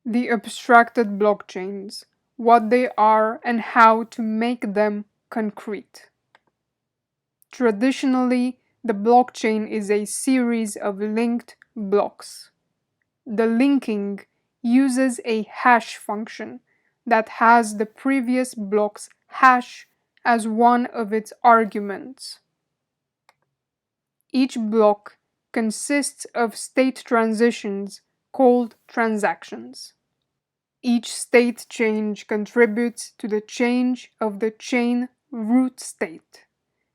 The abstracted blockchains, what they are and how to make them concrete. Traditionally, the blockchain is a series of linked blocks. The linking uses a hash function that has the previous block's hash as one of its arguments. Each block consists of state transitions called transactions. Each state change contributes to the change of the chain root state,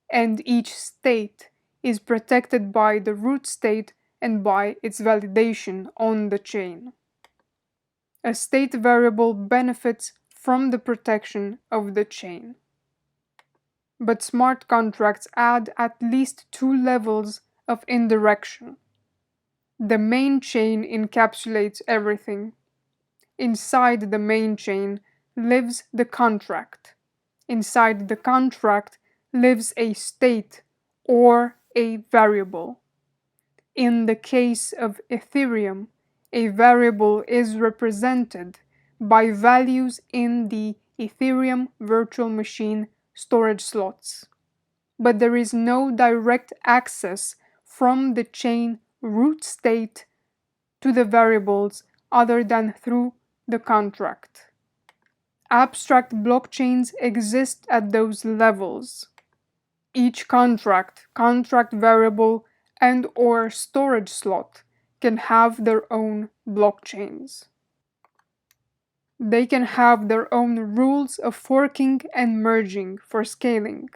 and each state is protected by the root state and by its validation on the chain. A state variable benefits from the protection of the chain. But smart contracts add at least two levels of indirection. The main chain encapsulates everything. Inside the main chain lives the contract. Inside the contract lives a state or a variable. In the case of Ethereum, a variable is represented by values in the Ethereum virtual machine storage slots. But there is no direct access from the chain root state to the variables other than through the contract. Abstract blockchains exist at those levels. Each contract, contract variable, and/or storage slot can have their own blockchains. They can have their own rules of forking and merging for scaling.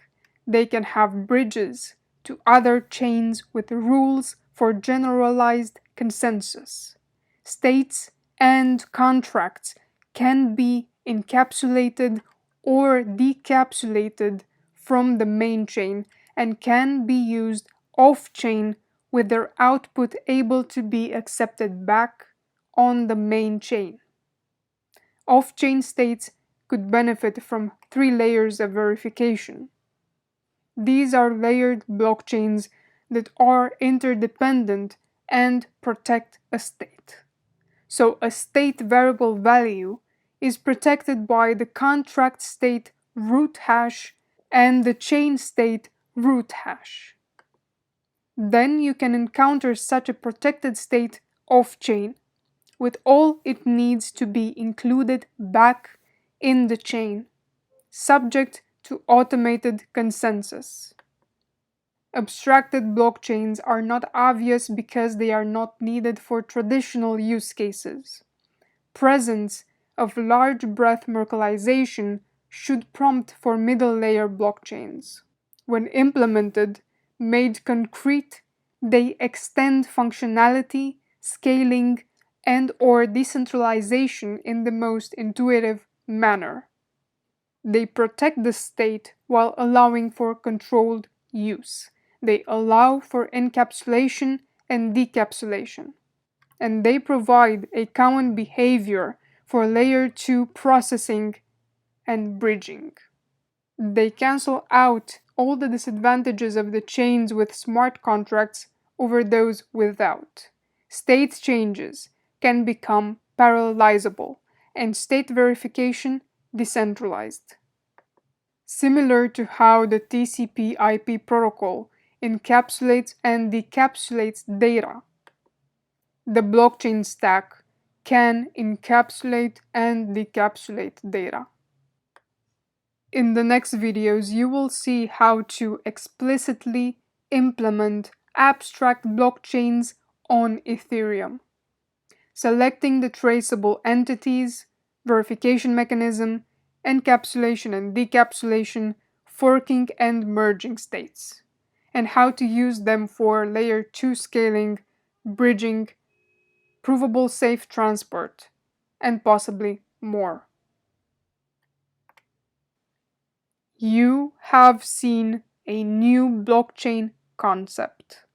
They can have bridges to other chains with rules for generalized consensus. States and contracts can be encapsulated or decapsulated from the main chain and can be used off-chain with their output able to be accepted back on the main chain. Off-chain states could benefit from 3 layers of verification. These are layered blockchains that are interdependent and protect a state. So a state variable value is protected by the contract state root hash and the chain state root hash. Then you can encounter such a protected state off-chain, with all it needs to be included back in the chain, subject to automated consensus. Abstracted blockchains are not obvious because they are not needed for traditional use cases. Presence of large breadth Merkleization should prompt for middle layer blockchains. When implemented, made concrete, they extend functionality, scaling, and/or decentralization in the most intuitive manner. They protect the state while allowing for controlled use. They allow for encapsulation and decapsulation. And they provide a common behavior for layer 2 processing and bridging. They cancel out all the disadvantages of the chains with smart contracts over those without. State changes can become parallelizable, and state verification decentralized. Similar to how the TCP/IP protocol encapsulates and decapsulates data, the blockchain stack can encapsulate and decapsulate data. In the next videos, you will see how to explicitly implement abstract blockchains on Ethereum, selecting the traceable entities, verification mechanism, encapsulation and decapsulation, forking and merging states, and how to use them for layer 2 scaling, bridging, provable safe transport, and possibly more. You have seen a new blockchain concept.